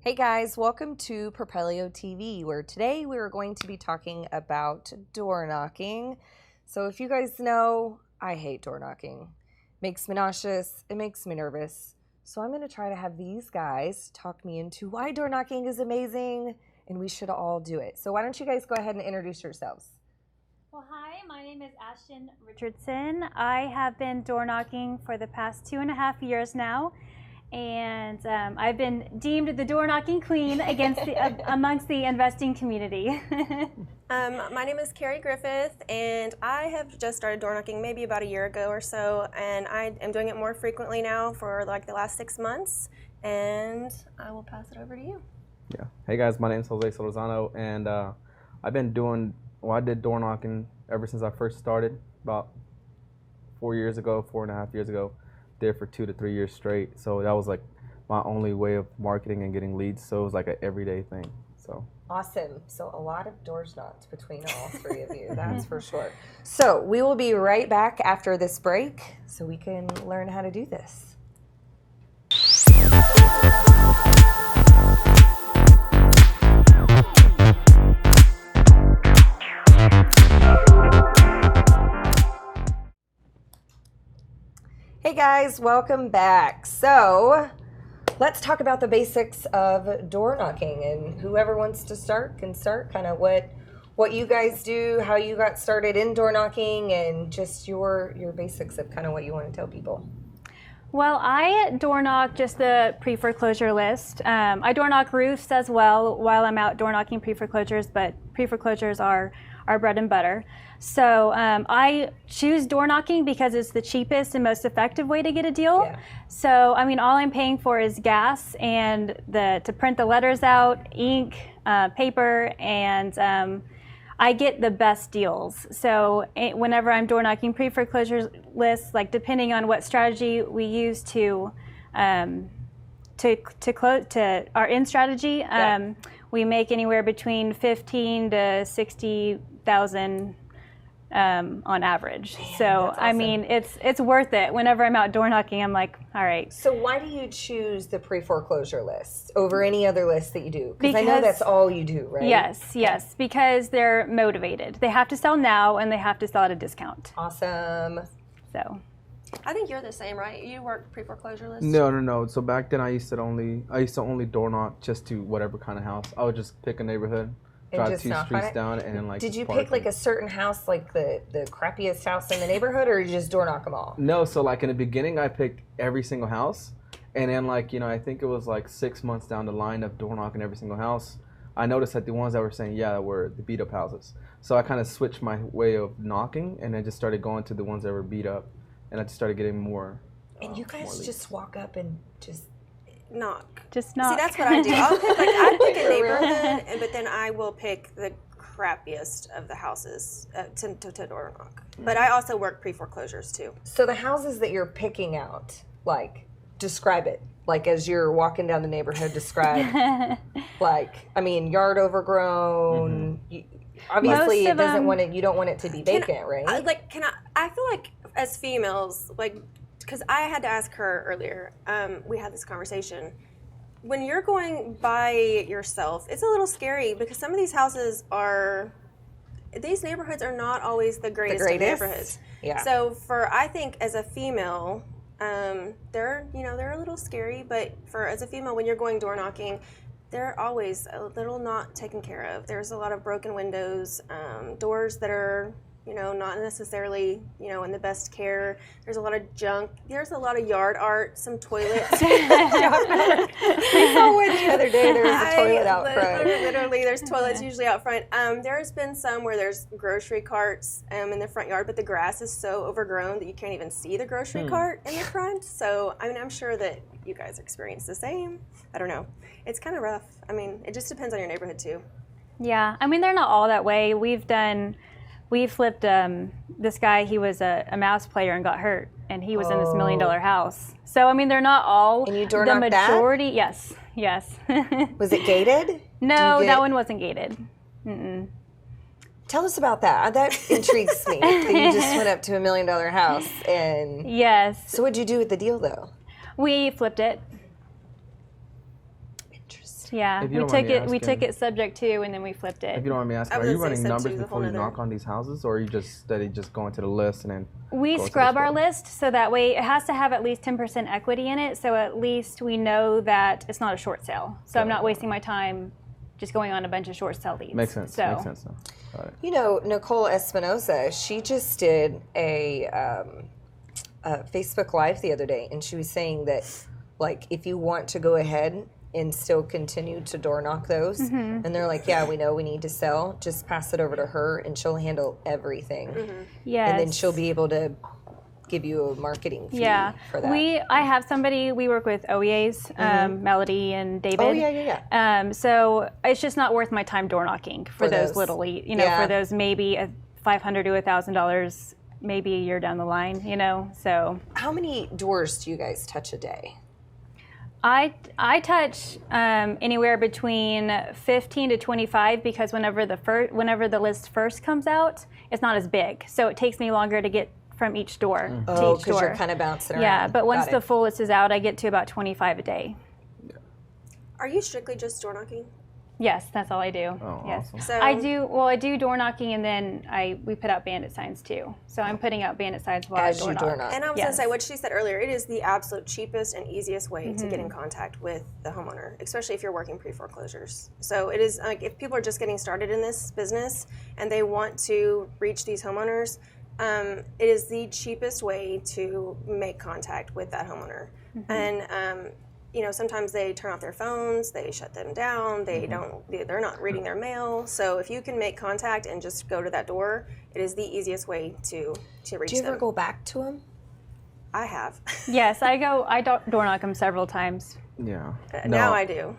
Hey guys, welcome to Propelio TV, where today we are going to be talking about door knocking. So if you guys know, I hate door knocking. Makes me nauseous, it makes me nervous. So I'm going to try to have these guys talk me into why door knocking is amazing and we should all do it. So why don't you guys go ahead and introduce yourselves? Well, hi, my name is Ashton Richardson. I have been door knocking for the past 2.5 years now. And I've been deemed the door knocking queen amongst the investing community. My name is Carrie Griffith, and I have just started door knocking maybe about a year ago or so, and I am doing it more frequently now for like the last 6 months, and I will pass it over to you. Yeah. Hey guys, my name is Solorzano, and I did door knocking ever since I first started about 4.5 years ago. There for 2 to 3 years straight. So that was like my only way of marketing and getting leads. So it was like an everyday thing. So awesome. So a lot of doors knocked between all three of you, that's for sure. So we will be right back after this break so we can learn how to do this. Hey guys, welcome back. So let's talk about the basics of door knocking, and whoever wants to start can start. Kind of what you guys do, how you got started in door knocking, and just your basics of kind of what you want to tell people. Well, I door knock just the pre-foreclosure list. I door knock roofs as well while I'm out door knocking pre-foreclosures, but pre-foreclosures are our bread and butter. So I choose door knocking because it's the cheapest and most effective way to get a deal. Yeah. So I mean, all I'm paying for is gas and to print the letters out, ink, paper, and I get the best deals. So whenever I'm door knocking pre-foreclosure lists, like depending on what strategy we use to close to our in strategy, we make anywhere between 15 to 60,000 on average. Man, so that's awesome. I mean, it's worth it. Whenever I'm out door knocking, I'm like, all right. So why do you choose the pre-foreclosure list over any other list that you do? Because I know that's all you do, right? Yes, because they're motivated. They have to sell now and they have to sell at a discount. Awesome. So I think you're the same, right? You work pre-foreclosure lists? No. So back then I used to only door knock just to whatever kind of house. I would just pick a neighborhood, drive 2 streets down, and then Did you pick like a certain house, like the crappiest house in the neighborhood, or you just door knock them all? No, so like in the beginning I picked every single house, and then I think it was like 6 months down the line of door knocking every single house, I noticed that the ones that were saying were the beat up houses. So I kind of switched my way of knocking, and I just started going to the ones that were beat up, and I just started getting more. And you guys just walk up and just knock. just knock. See, that's what I do. I pick a neighborhood, but then I will pick the crappiest of the houses to door knock. But I also work pre-foreclosures too. So the houses that you're picking out, like, describe it. Like, as you're walking down the neighborhood, describe, yard overgrown. Mm-hmm. Obviously, it doesn't you don't want it to be vacant, right? I feel like as females, because I had to ask her earlier, we had this conversation. When you're going by yourself, it's a little scary because some of these neighborhoods are not always the greatest of neighborhoods. Yeah. So I think as a female, they're a little scary, but as a female, when you're going door knocking, they're always a little not taken care of. There's a lot of broken windows, doors that are not necessarily, in the best care. There's a lot of junk. There's a lot of yard art, some toilets. We saw one the other day. There was a toilet out front. Literally, there's toilets usually out front. There's been some where there's grocery carts in the front yard, but the grass is so overgrown that you can't even see the grocery cart in the front. So, I'm sure that you guys experience the same. I don't know. It's kind of rough. It just depends on your neighborhood, too. Yeah, they're not all that way. We flipped this guy. He was a mouse player and got hurt, and he was in this $1 million house. So they're not all. And you door the knocked majority. That? Yes. Was it gated? No, that one wasn't gated. Mm-mm. Tell us about that. That intrigues me. That you just went up to $1 million house and. Yes. So what'd you do with the deal, though? We flipped it. Interesting. Yeah, If we you don't took mind me it. We asking- took it subject to, and then we flipped it. If you don't mind me asking, I are was you gonna running say numbers sub-two is a before you whole knock nother- on these houses, or are you just steady just going to the list and then? We go to the scrub our spot? list so that way it has to have at least 10% equity in it, so at least we know that it's not a short sale. So I'm not wasting my time just going on a bunch of short sale leads. Makes sense. So, Makes sense. Though. Got it. You know, Nicole Espinosa, she just did a Facebook Live the other day, and she was saying that, like, if you want to go ahead and still continue to door knock those, and they're like, yeah, we know we need to sell, just pass it over to her, and she'll handle everything. yes. And then she'll be able to give you a marketing fee for that. I have somebody, we work with OEAs, Melody and David. Oh, yeah. So it's just not worth my time door knocking for those little, for those maybe $500 to $1,000 maybe a year down the line, so. How many doors do you guys touch a day? I touch anywhere between 15 to 25 because whenever the list first comes out, it's not as big, so it takes me longer to get from each door to each door. Because you're kind of bouncing around. Yeah, but once Got the it. full list is out, I get to about 25 a day. Are you strictly just door knocking? Yes, that's all I do. Oh, yes. awesome. So I do door knocking, and then we put out bandit signs too. So I'm putting out bandit signs while As I you door door knock. knock. And I was Yes. going to say what she said earlier, it is the absolute cheapest and easiest way to get in contact with the homeowner, especially if you're working pre-foreclosures. So it is like if people are just getting started in this business and they want to reach these homeowners, it is the cheapest way to make contact with that homeowner. And sometimes they turn off their phones, they shut them down, they're not reading their mail. So if you can make contact and just go to that door, it is the easiest way to reach Do you them. ever go back to them? I have. Yes, I door knock them several times. Yeah. Now I do.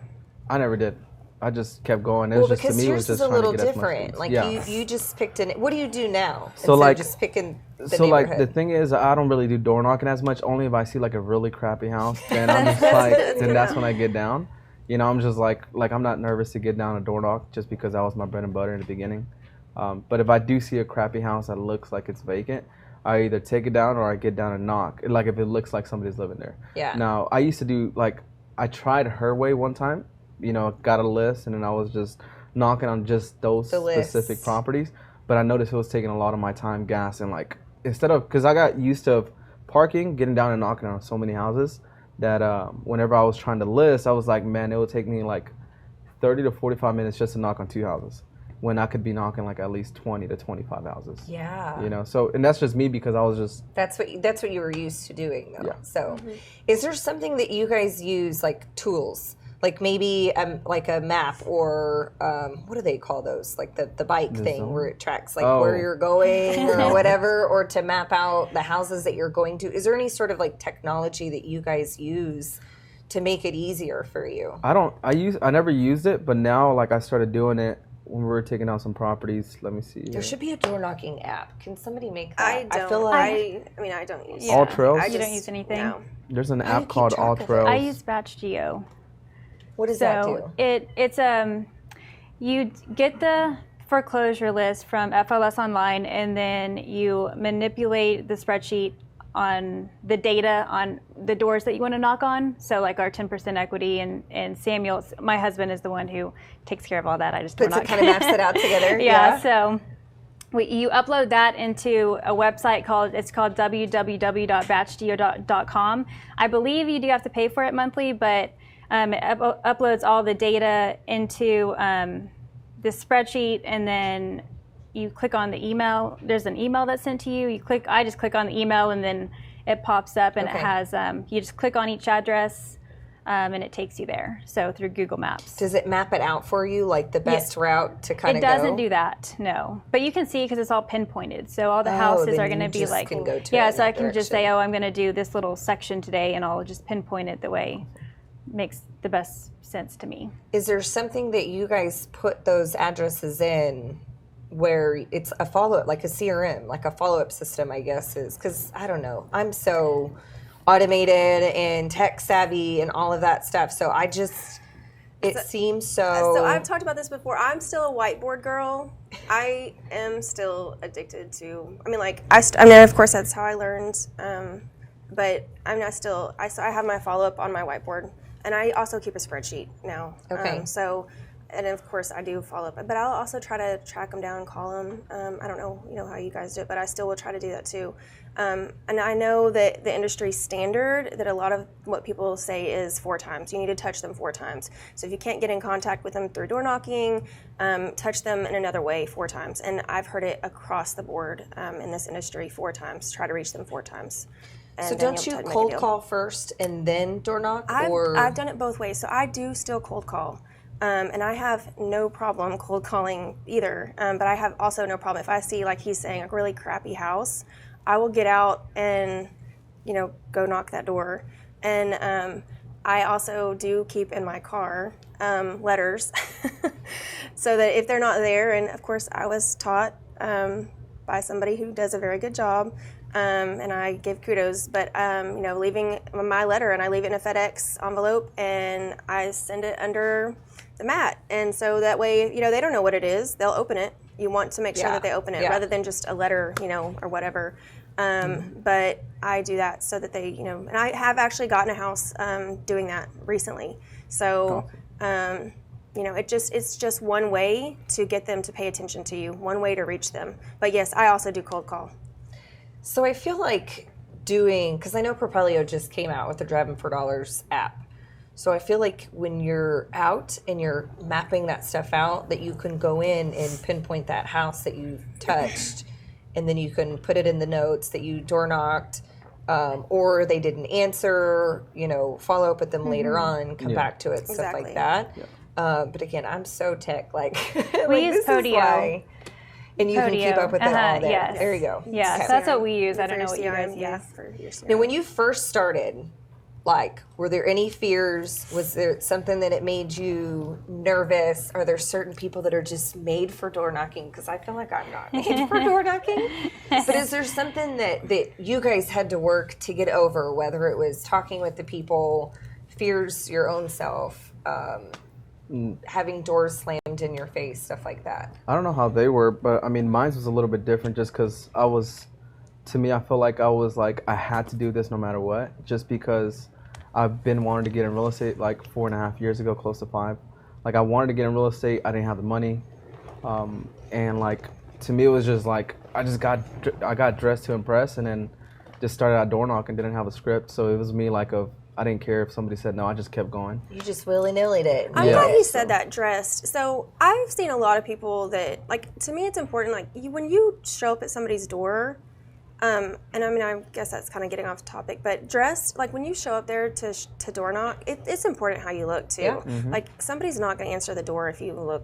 I never did. I just kept going. It Well, was just, because to me, it yours was just is a trying to little get as much different. leads. Like Yeah. you just picked what do you do now? So, Instead like- of just picking the So like the neighborhood? thing is, I don't really do door knocking as much. Only if I see like a really crappy house, then I'm just like, then that's when I get down. I'm just like I'm not nervous to get down a door knock just because that was my bread and butter in the beginning. But if I do see a crappy house that looks like it's vacant, I either take it down or I get down and knock. Like if it looks like somebody's living there. Yeah. Now I used to do I tried her way one time. Got a list and then I was just knocking on just those The specific lists. properties. But I noticed it was taking a lot of my time, gas, and instead of, because I got used to parking, getting down and knocking on so many houses that whenever I was trying to list, I was like, man, it would take me 30 to 45 minutes just to knock on 2 houses when I could be knocking at least 20 to 25 houses. Yeah. So, and that's just me because I was just, That's what you were used to doing, though. Yeah. So, is there something that you guys use, like tools, like maybe like a map or what do they call those? Like the bike thing zone? where it tracks where you're going or whatever, or to map out the houses that you're going to. Is there any sort of technology that you guys use to make it easier for you? I never used it, but now I started doing it when we were taking out some properties. Let me see. There should be a door knocking app. Can somebody make that? I don't. feel like I don't use All Trails? I You don't just- use anything? No. There's an How do you app keep called track All of it? Trails. I use Batch Geo. what does that do? It's you get the foreclosure list from FLS Online, and then you manipulate the spreadsheet on the data on the doors that you want to knock on. So our 10% equity, and Samuel, my husband, is the one who takes care of all that. I just door Puts it knock. kind of maps it out together. Yeah, so you upload that into a website called www.batchgeo.com. I believe you do have to pay for it monthly, but it uploads all the data into the spreadsheet, and then you click on the email. There's an email that's sent to you. I just click on the email, and then it pops up, and Okay. it has you just click on each address, and it takes you there. So through Google Maps. Does it map it out for you, the best route to kind It of go? doesn't do that, no. But you can see because it's all pinpointed. So all the houses then are going to you be just can go to it yeah. in So I that can just say, direction. oh, I'm going to do this little section today, and I'll just pinpoint it the way makes the best sense to me. Is there something that you guys put those addresses in where it's a follow-up, like a CRM, like a follow-up system, I guess is? Because I don't know. I'm so automated and tech savvy and all of that stuff. So I just, it seems so. So I've talked about this before. I'm still a whiteboard girl. I am still addicted to. Of course, that's how I learned. But I'm not still. I have my follow up on my whiteboard. And I also keep a spreadsheet now. Okay. And of course I do follow up, but I'll also try to track them down and call them. I don't know, how you guys do it, but I still will try to do that too. And I know that the industry standard, that a lot of what people say is 4 times. You need to touch them 4 times. So if you can't get in contact with them through door knocking, touch them in another way 4 times. And I've heard it across the board in this industry 4 times. Try to reach them 4 times. And So then don't you'll you make a cold deal. call first and then door knock? I've done it both ways. So I do still cold call. And I have no problem cold calling either. But I have also no problem if I see, like he's saying, a really crappy house, I will get out and, go knock that door. And I also do keep in my car letters so that if they're not there, and of course I was taught by somebody who does a very good job, and I give kudos, but leaving my letter, and I leave it in a FedEx envelope and I send it under the mat. And so that way, they don't know what it is. They'll open it. You want to make sure that they open it rather than just a letter, or whatever. But I do that so that they, and I have actually gotten a house doing that recently. So, it's just one way to get them to pay attention to you, one way to reach them. But yes, I also do cold call. So I feel like because I know Propelio just came out with the Driving for Dollars app. So I feel like when you're out and you're mapping that stuff out, that you can go in and pinpoint that house that you've touched, and then you can put it in the notes that you door knocked, or they didn't answer, follow up with them later on, come back to it, stuff like that. Yeah. But again, I'm so tech, like, we use Podio. And you can keep up with it all day. Yes. There you go. Yes, Okay. that's what we use. I don't know what you guys use. For your CRM. Now, when you first started, were there any fears? Was there something that it made you nervous? Are there certain people that are just made for door knocking? Because I feel like I'm not made for door knocking. But is there something that you guys had to work to get over, whether it was talking with the people, fears your own self, having doors slammed in your face, stuff like that? I don't know how they were, but I mean, mine was a little bit different just because I feel like I had to do this no matter what, just because I've been wanting to get in real estate like 4.5 years ago, close to 5. Like I wanted to get in real estate, I didn't have the money, and like to me it was just like I got dressed to impress, and then just started out door knocking, didn't have a script, so it was me I didn't care if somebody said no, I just kept going. You just willy-nilly'd it. I'm glad you said that, dressed. So I've seen a lot of people that, like, to me it's important, like, when you show up at somebody's door, and I mean, I guess that's kind of getting off topic, but dressed, like, when you show up there to door knock, it's important how you look, too. Yeah. Mm-hmm. Like, somebody's not going to answer the door if you look,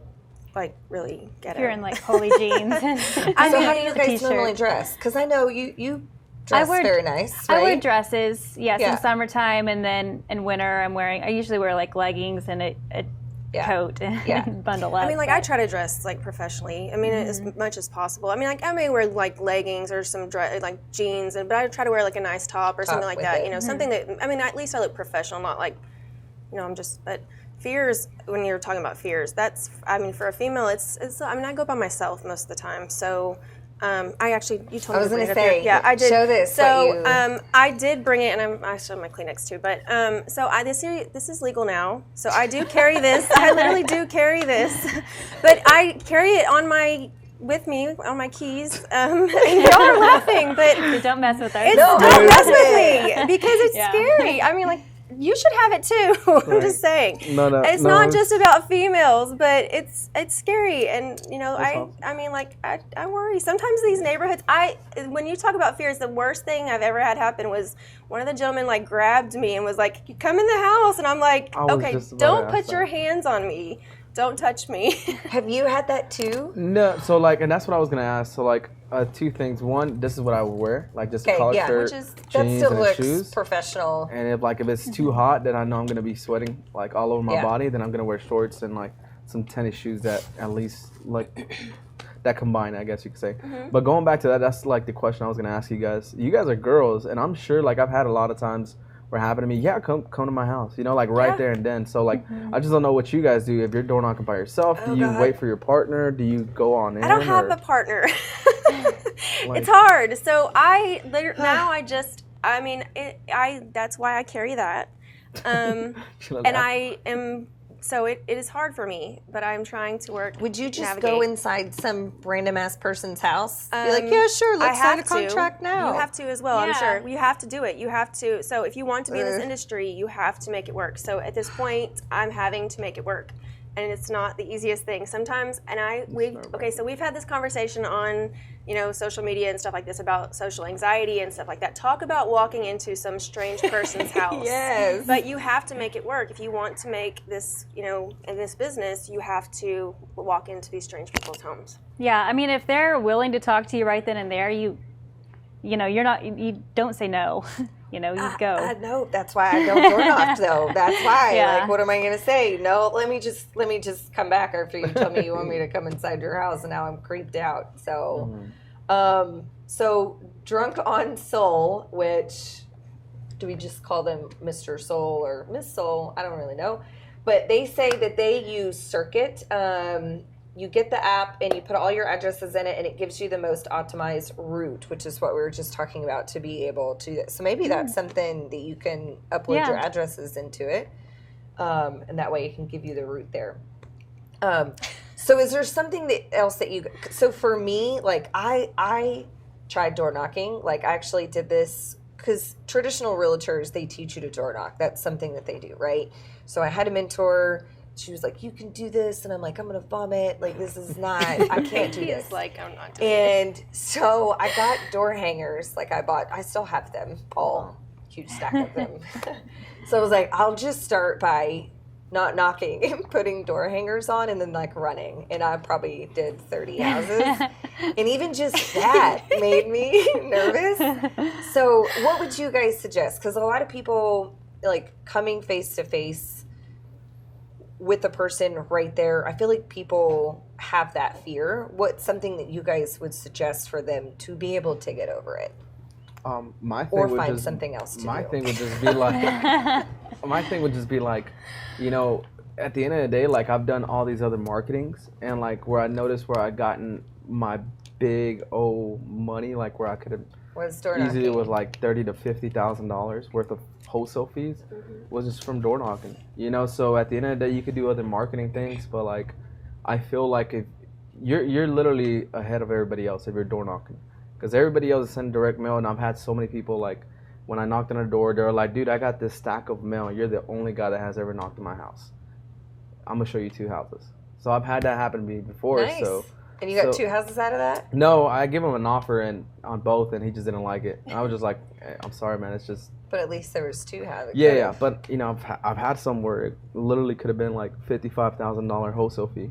like, really ghetto. If you're in, like, holy jeans. So how do you guys normally dress? Because I know you dress very nice, right? I wear dresses, in summertime, and then in winter I usually wear like leggings and a coat and bundle up. I mean, like, I try to dress, like, professionally. I mean, as much as possible. I mean, like, I may wear, like, leggings or some, like, jeans, but I try to wear, like, a nice top or something like that, something that, I mean, at least I look professional, not like, but fears, when you're talking about fears, that's, I mean, for a female, it's I mean, I go by myself most of the time, so... you told me. I was going to say, here. Yeah, I did. Show this. So, I did bring it, and I showed my Kleenex too. But this is legal now. So I do carry this. I literally do carry this, but I carry it with me on my keys. And y'all are laughing, but don't mess with us. Don't mess with me because it's scary. I mean, like. You should have it too. I'm just saying. It's not just about females, but it's scary, and I mean, like, I worry. Sometimes these neighborhoods, when you talk about fears, the worst thing I've ever had happen was one of the gentlemen like grabbed me and was like, "You come in the house," and I'm like, "Okay, don't put your hands on me. Don't touch me." Have you had that too? No. So like, and that's what I was gonna ask. So like, 2 things. One, this is what I would wear, like just a collared shirt, jeans, and shoes. Professional. And if it's too hot, then I know I'm gonna be sweating like all over my body. Then I'm gonna wear shorts and like some tennis shoes that at least like that combine, I guess you could say. Mm-hmm. But going back to that, that's like the question I was gonna ask you guys. You guys are girls, and I'm sure like I've had a lot of times where it happened to me. Yeah, come to my house. Like right there and then. So like, I just don't know what you guys do. If you're door knocking by yourself, do you wait for your partner? Do you go on in? I don't have a partner. It's hard. So that's why I carry that. And I am. So it is hard for me, but I'm trying to work. Would you just navigate. go inside some random ass person's house? Be like, yeah, sure, let's sign a contract now. You have to as well, I'm Yeah. sure. You have to do it. You have to. So if you want to be in this industry, you have to make it work. So at this point, I'm having to make it work. And it's not the easiest thing sometimes. And so we've had this conversation on, social media and stuff like this about social anxiety and stuff like that. Talk about walking into some strange person's house. Yes. But you have to make it work. If you want to make this, in this business, you have to walk into these strange people's homes. Yeah, I mean, if they're willing to talk to you right then and there, you don't say no. You go. No, that's why I don't door knock though. That's why. Yeah. Like, what am I going to say? No, let me just come back after you tell me you want me to come inside your house, and now I'm creeped out. So, so Drunk on Soul, which do we just call them Mr. Soul or Miss Soul? I don't really know, but they say that they use Circuit. You get the app and you put all your addresses in it, and it gives you the most optimized route, which is what we were just talking about, to be able to do that. So maybe that's something that you can upload your addresses into it, and that way it can give you the route there. So is there something else that so for me, like I tried door knocking. Like I actually did this because traditional realtors, they teach you to door knock. That's something that they do, right? So I had a mentor. She was like, you can do this. And I'm like, I'm going to vomit. Like, this is not, I can't do this. Like, I'm not doing it. And so I got door hangers. Like I still have them, all huge stack of them. So I was like, I'll just start by not knocking and putting door hangers on and then like running. And I probably did 30 houses. And even just that made me nervous. So what would you guys suggest? Because a lot of people, like coming face to face with the person right there, I feel like people have that fear. What's something that you guys would suggest for them to be able to get over it? My thing Or would find just, something else to my do. thing would just be like, at the end of the day, like I've done all these other marketings, and like where I noticed where I gotten my big money, like where I could have easily with like $30,000 to $50,000 worth of wholesale fees, was just from door knocking. So at the end of the day, you could do other marketing things, but like I feel like if you're literally ahead of everybody else if you're door knocking, because everybody else is sending direct mail, and I've had so many people like when I knocked on their door, they're like, dude, I got this stack of mail. You're the only guy that has ever knocked on my house. I'm gonna show you 2 houses. So I've had that happen to me before. Nice. So And you got 2 houses out of that? No, I gave him an offer on both, and he just didn't like it. And I was just like, I'm sorry, man. It's just. But at least there was 2 houses. Yeah. But I've had some where it literally could have been like $55,000 wholesale fee.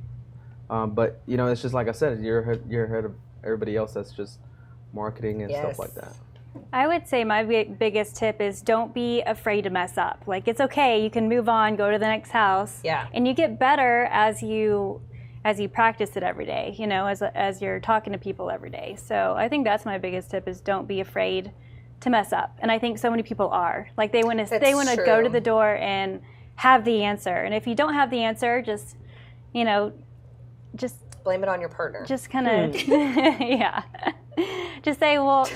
But it's just like I said, you're ahead of everybody else that's just marketing and stuff like that. I would say my biggest tip is don't be afraid to mess up. Like, it's okay. You can move on, go to the next house. Yeah. And you get better as you practice it every day, as you're talking to people every day. So I think that's my biggest tip is don't be afraid to mess up. And I think so many people are. Like they want to go to the door and have the answer. And if you don't have the answer, just blame it on your partner. Just kind of yeah. Just say, well,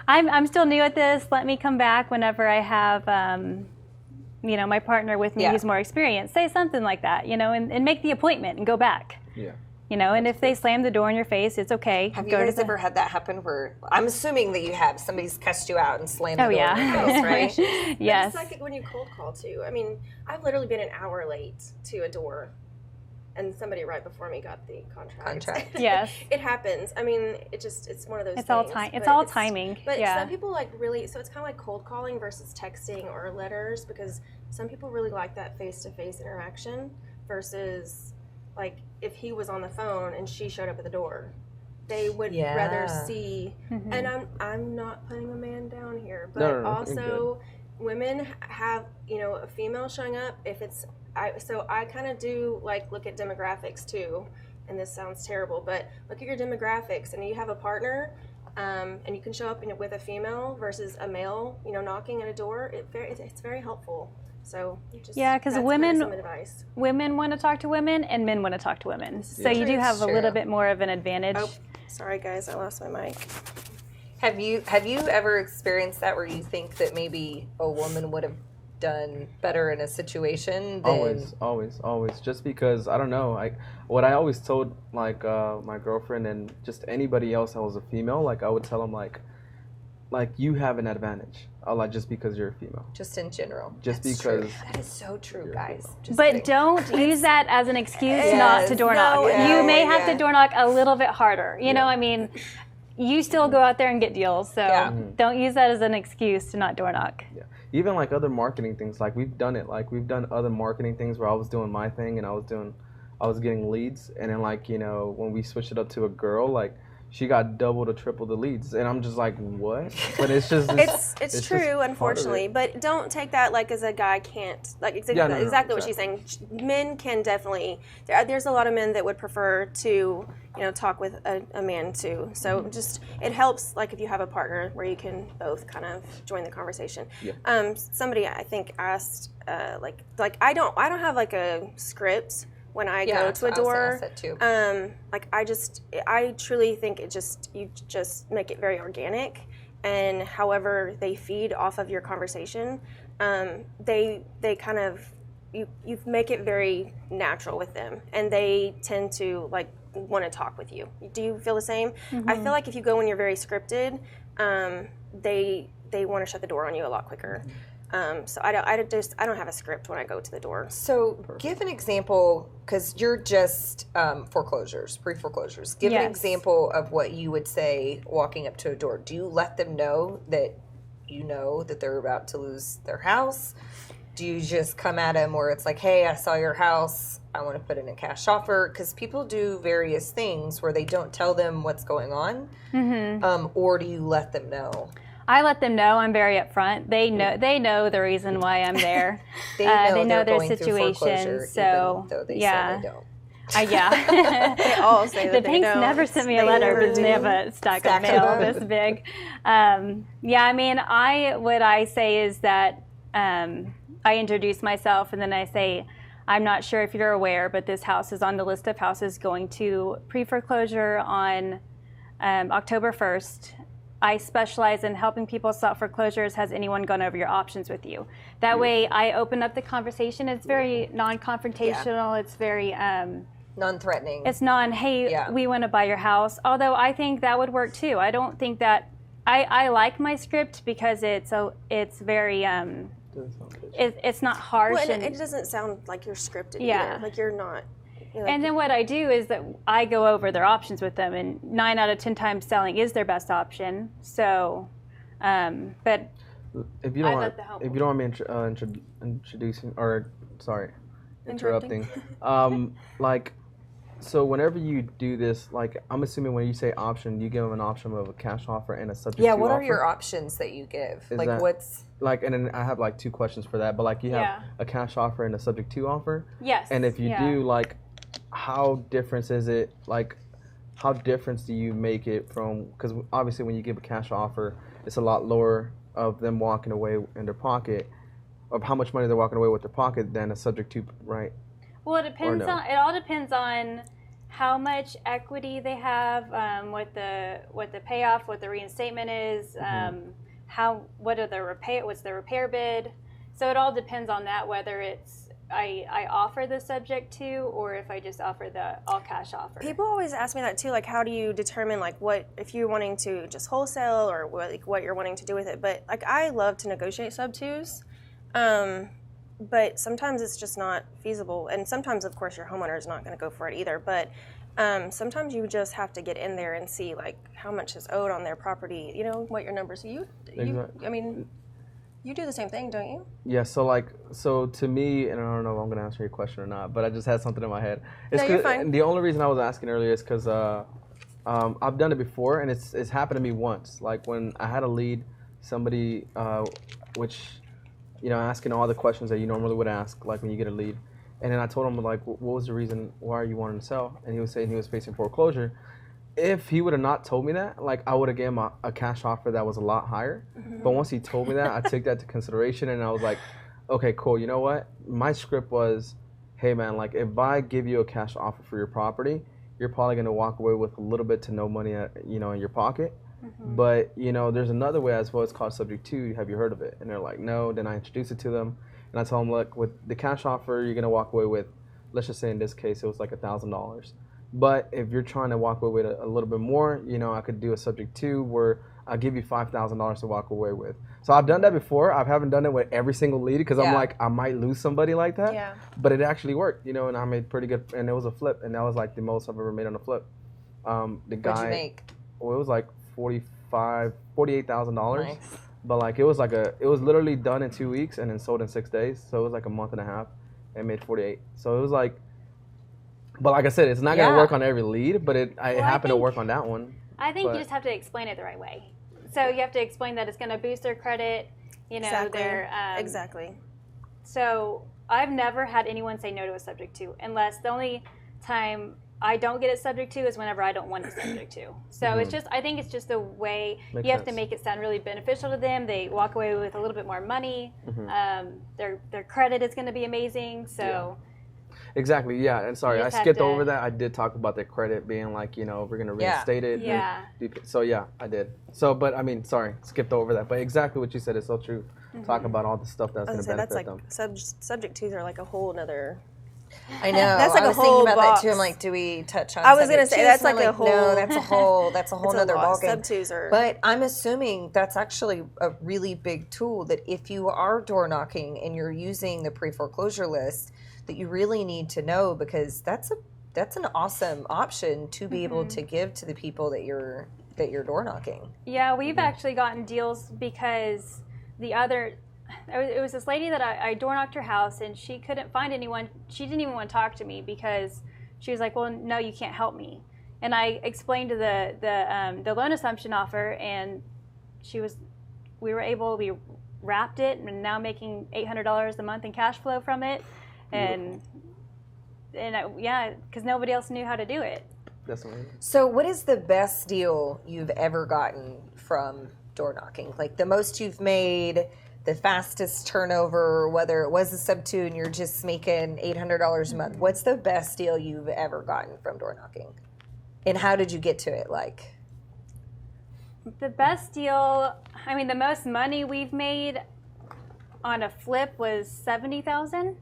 I'm still new at this. Let me come back whenever I have my partner with me who's more experienced. Say something like that, and make the appointment and go back. Yeah. And if they slam the door in your face, it's okay. Have you guys ever had that happen where, I'm assuming that you have, somebody's cussed you out and slammed the door in your face, right? It's Yes. like when you cold call too. I mean, I've literally been an hour late to a door, and somebody right before me got the contract. Yes. It happens. I mean, it's one of those things. It's all timing. But yeah. some people really, so it's kind of like cold calling versus texting or letters, because some people really like that face-to-face interaction versus like if he was on the phone and she showed up at the door. They would rather see, and I'm not putting a man down here, but also women have, a female showing up, if it's, I kind of do look at demographics too, and this sounds terrible, but look at your demographics, and you have a partner, and you can show up with a female versus a male, knocking at a door. It's very helpful. So because women want to talk to women, and men want to talk to women. So you do have a little bit more of an advantage. Oh, sorry guys, I lost my mic. Have you ever experienced that where you think that maybe a woman would have done better in a situation than always just because I don't know, like what I always told like my girlfriend and just anybody else that was a female, like I would tell them like you have an advantage, like just because you're a female, just in general. Just That's because true. That is so true, guys. Just but kidding. don't use that as an excuse Yes. not to door knock. No, You may yeah. have to door knock a little bit harder. You know, I mean, you still go out there and get deals, so don't use that as an excuse to not door knock. Yeah. Even like other marketing things, like we've done it. Like we've done other marketing things where I was doing my thing and I was getting leads, and then like, you know, when we switched it up to a girl, like she got double to triple the leads, and I'm just like, what? But it's just it's true, unfortunately. But don't take that like as a guy can't, like exactly what she's saying. Men can definitely. There's a lot of men that would prefer to, you know, talk with a man too. So just it helps, like if you have a partner where you can both kind of join the conversation. Yeah. Somebody I think asked like I don't have like a script when I go to a door. Like I truly think you just make it very organic, and however they feed off of your conversation, they kind of you make it very natural with them, and they tend to like want to talk with you. Do you feel the same? I feel like if you go when you're very scripted, they want to shut the door on you a lot quicker. So I don't have a script when I go to the door. So give an example, because you're just foreclosures, pre-foreclosures. Give an example of what you would say walking up to a door. Do you let them know that you know that they're about to lose their house? Do you just come at them where it's like, hey, I saw your house, I want to put in a cash offer? Because people do various things where they don't tell them what's going on. Or do you let them know? I let them know. I'm very upfront. They know the reason why I'm there. They know their going situation. So even though they yeah, say they don't. yeah. They all say that the they Pinks don't. never sent me a letter because they have a stack of mail this big. Yeah, I mean, what I say is that I introduce myself and then I say, I'm not sure if you're aware, but this house is on the list of houses going to pre-foreclosure on October 1st. I specialize in helping people stop foreclosures. Has anyone gone over your options with you? That way I open up the conversation. It's very non-confrontational. It's very non-threatening. It's we want to buy your house. Although I think that would work too. I don't think that, I like my script because it's very, it's not harsh. Well, and it doesn't sound like you're scripted either. Like you're not. And then what I do is that I go over their options with them, and 9 out of 10 times selling is their best option. So, but if you don't want me introducing or interrupting, like, so whenever you do this, like, I'm assuming when you say option, you give them an option of a cash offer and a subject to offer. What are your options that you give? What's like, and then I have like 2 questions for that, but like you have a cash offer and a subject to offer. Yes. And if you do, like, how different is it? Like, how different do you make it from? Because obviously, when you give a cash offer, it's a lot lower of them walking away in their pocket, of how much money they're walking away with their pocket than a subject to, right? Well, it depends on. It all depends on how much equity they have, what the payoff, what the reinstatement is, what's the repair bid. So it all depends on that, whether it's I offer the subject to, or if I just offer the all cash offer. People always ask me that too, like how do you determine like what, if you're wanting to just wholesale or what you're wanting to do with it. But like I love to negotiate sub-twos, but sometimes it's just not feasible. And sometimes of course your homeowner is not going to go for it either. But sometimes you just have to get in there and see like how much is owed on their property, you know, what your numbers. I mean, you do the same thing, don't you? Yeah, so to me, and I don't know if I'm going to answer your question or not, but I just had something in my head. No, you're fine. The only reason I was asking earlier is because I've done it before, and it's happened to me once. Like when I had a lead, somebody, which, you know, asking all the questions that you normally would ask, like when you get a lead. And then I told him, like, what was the reason why you wanted to sell? And he was saying he was facing foreclosure. If he would have not told me that, like, I would have given him a cash offer that was a lot higher. But once he told me that, I took that to consideration, and I was like, okay, cool. You know what? My script was, hey, man, like, if I give you a cash offer for your property, you're probably going to walk away with a little bit to no money, in your pocket. But, you know, there's another way as well. It's called subject to. Have you heard of it? And they're like, no. Then I introduce it to them. And I told him, look, with the cash offer, you're gonna walk away with, let's just say in this case, it was like $1,000. But if you're trying to walk away with a little bit more, you know, I could do a subject to where I'll give you $5,000 to walk away with. So I've done that before. I haven't done it with every single lead because I'm like, I might lose somebody like that. Yeah. But it actually worked, you know, and I made pretty good. And it was a flip, and that was like the most I've ever made on a flip. The guy, What'd you make? Well, it was like $48,000. Nice. But like it was literally done in 2 weeks and then sold in 6 days. So it was like a month and a half, and made 48. So it was like. But like I said, it's not going to work on every lead, but it happened to work on that one. I think you just have to explain it the right way. So you have to explain that it's going to boost their credit, you know, exactly. So I've never had anyone say no to a subject to, unless the only time I don't get it subject to is whenever I don't want it subject to. So it's just, I think it's just the way you have to make it sound really beneficial to them. They walk away with a little bit more money. Their credit is going to be amazing. So. Yeah. Exactly, yeah. And sorry, I skipped over that. I did talk about the credit being like, you know, we're going to reinstate it. Yeah. So, yeah, I did. So, but I mean, sorry, skipped over that. But exactly what you said is so true. Talk about all the stuff that's going to benefit them. Subject twos are like a whole nother. I know. That's like I was a whole thinking about box. that too. I'm like, do we touch on? I was gonna say twos? that's And like I'm a whole. No, that's a whole nother ballgame. Sub twos are. But I'm assuming that's actually a really big tool. That if you are door knocking and you're using the pre-foreclosure list, that you really need to know, because that's an awesome option to be able to give to the people that you're door knocking. Yeah, we've actually gotten deals because it was this lady that I door knocked her house, and she couldn't find anyone. She didn't even want to talk to me because she was like, well, no, you can't help me. And I explained to the loan assumption offer, and we wrapped it, and now making $800 a month in cash flow from it. And because nobody else knew how to do it. Definitely. So what is the best deal you've ever gotten from door knocking? Like the most you've made, the fastest turnover, whether it was a sub two and you're just making $800 a month. What's the best deal you've ever gotten from door knocking? And how did you get to it? Like the best deal, I mean, the most money we've made on a flip was $70,000.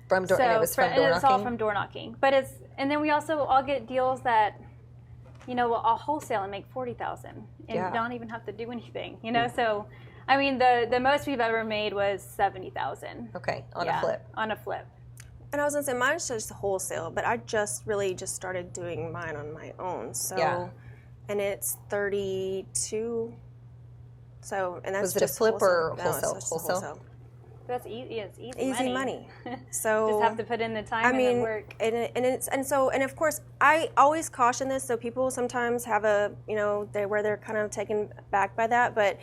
From door, and it was from door knocking? It's all from door knocking. But and then we also all get deals that, you know, I'll wholesale and make $40,000 and don't even have to do anything, you know? So, I mean, the most we've ever made was $70,000. Okay, on a flip. On a flip. And I was gonna say mine's just wholesale, but I just started doing mine on my own. So, and it's 32. So, and that's was it just a flip or wholesale? wholesale? Wholesale. That's easy. It's easy money. So just have to put in the time and the work. And of course, I always caution this. So people sometimes have they're kind of taken back by that. But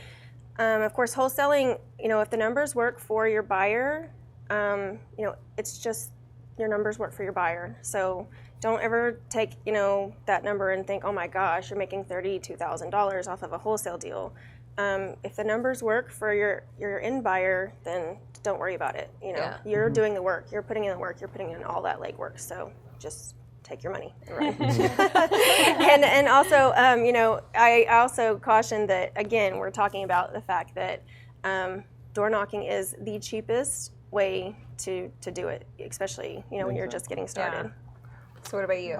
of course, wholesaling, if the numbers work for your buyer, it's just your numbers work for your buyer. So don't ever take that number and think, oh my gosh, you're making $32,000 off of a wholesale deal. If the numbers work for your end buyer, then don't worry about it. You're doing the work. You're putting in the work. You're putting in all that legwork. So just take your money and run. and also, I also caution that, again, we're talking about the fact that door knocking is the cheapest way to do it, especially when you're just getting started. Yeah. So what about you?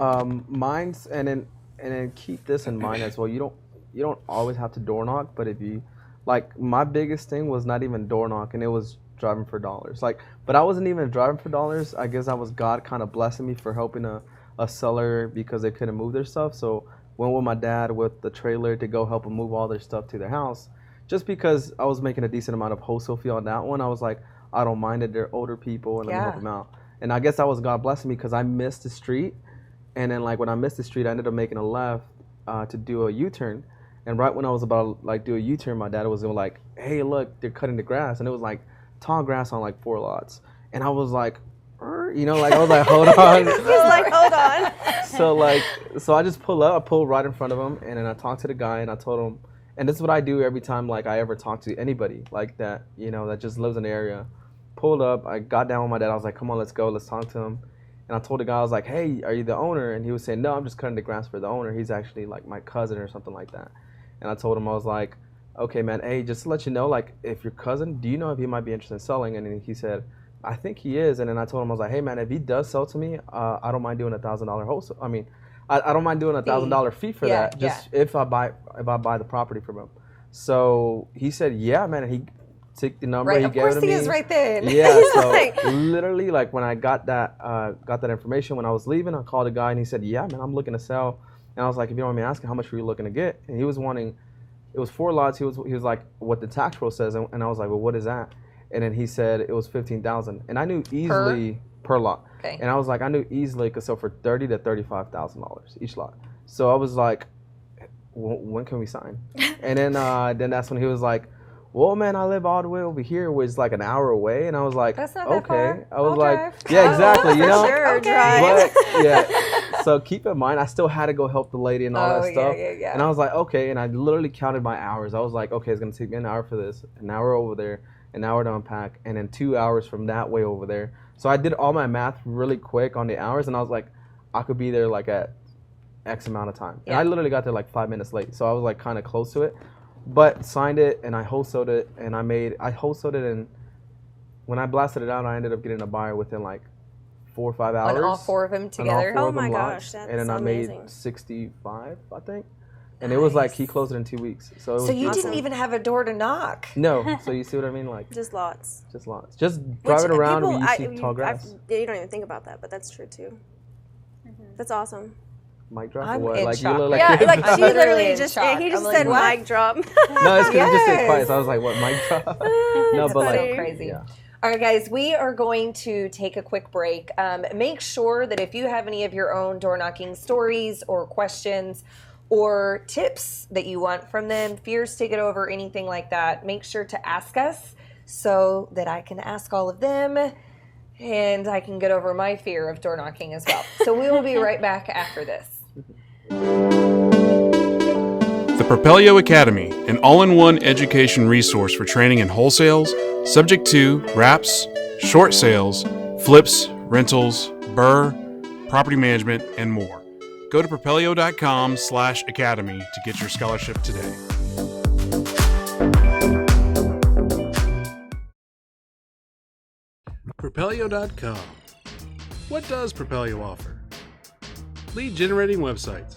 Mine's and then keep this in mind as well. You don't always have to door knock, but if you my biggest thing was not even door knock, and it was driving for dollars. But I wasn't even driving for dollars. I guess that was God kind of blessing me for helping a seller because they couldn't move their stuff. So went with my dad with the trailer to go help them move all their stuff to their house. Just because I was making a decent amount of wholesale fee on that one, I was like, I don't mind it. They're older people, and let me help them out. And I guess that was God blessing me because I missed the street. And then when I missed the street, I ended up making a left to do a U-turn. And right when I was about to do a U-turn, my dad was like, hey, look, they're cutting the grass. And it was tall grass on 4 lots. And I was like, I was like, hold on. He's like, hold on. So I just pull up, I pull right in front of him, and then I talked to the guy, and I told him, and this is what I do every time I ever talk to anybody like that, that just lives in the area. Pulled up, I got down with my dad, I was like, come on, let's go, let's talk to him. And I told the guy, I was like, hey, are you the owner? And he was saying, no, I'm just cutting the grass for the owner. He's actually my cousin or something like that. And I told him, I was like, okay, man, hey, just to let you know, if your cousin, do you know if he might be interested in selling? And then he said, I think he is. And then I told him, I was like, hey man, if he does sell to me, I don't mind doing $1,000 wholesale. I mean, I don't mind doing $1,000 fee for that. Just if I buy the property from him. So he said, yeah, man. And he took the number. Right. He Of gave course it to he me. is right then. Yeah. So literally, like when I got that information when I was leaving, I called a guy and he said, yeah, man, I'm looking to sell. And I was like, if you don't mind me asking, how much were you looking to get? And he was wanting, it was 4 lots. He was like, what the tax roll says. And I was like, well, what is that? And then he said it was $15,000. And I knew easily per lot. Okay. And I was like, I knew easily it could sell for $30,000 to $35,000 each lot. So I was like, when can we sign? And then that's when he was like, well, man, I live all the way over here, which is like an hour away. And I was like, that's not that far. I was like, drive. yeah, exactly, you know? Sure, Okay. drive. But, yeah. So keep in mind, I still had to go help the lady and all that stuff. Yeah. And I was like, okay. And I literally counted my hours. I was like, okay, it's going to take me an hour for this, an hour over there, an hour to unpack, and then 2 hours from that way over there. So I did all my math really quick on the hours, and I was like, I could be there like at X amount of time. And I literally got there like 5 minutes late. So I was like kind of close to it. But signed it, and I wholesaled it, and I wholesaled it, and when I blasted it out, I ended up getting a buyer within like 4 or 5 hours. On all 4 of them together? Oh my gosh, that's and then I amazing. made 65, I think. And it was like, he closed it in 2 weeks. So, it was you awesome. didn't even have a door to knock? No. So you see what I mean? Like Just lots. Just lots. Just drive it around where you see tall You grass. don't even think about that, but that's true too. That's awesome. Mic drop I'm or what? in Like shock. you look like Yeah, like I'm she literally literally in just shock. he just I'm like, said what? mic drop. No, it's because you just said it Yes. twice. I was like, what, mic drop? No, That's but like funny. Crazy. Yeah. All right, guys, we are going to take a quick break. Make sure that if you have any of your own door knocking stories or questions or tips that you want from them, fears to get over, anything like that, make sure to ask us so that I can ask all of them and I can get over my fear of door knocking as well. So we will be right back after this. The Propelio Academy, an all-in-one education resource for training in wholesales, subject to wraps, short sales, flips, rentals, BRRRR, property management, and more. Go to propelio.com/academy to get your scholarship today. Propelio.com. What does Propelio offer? Lead generating websites,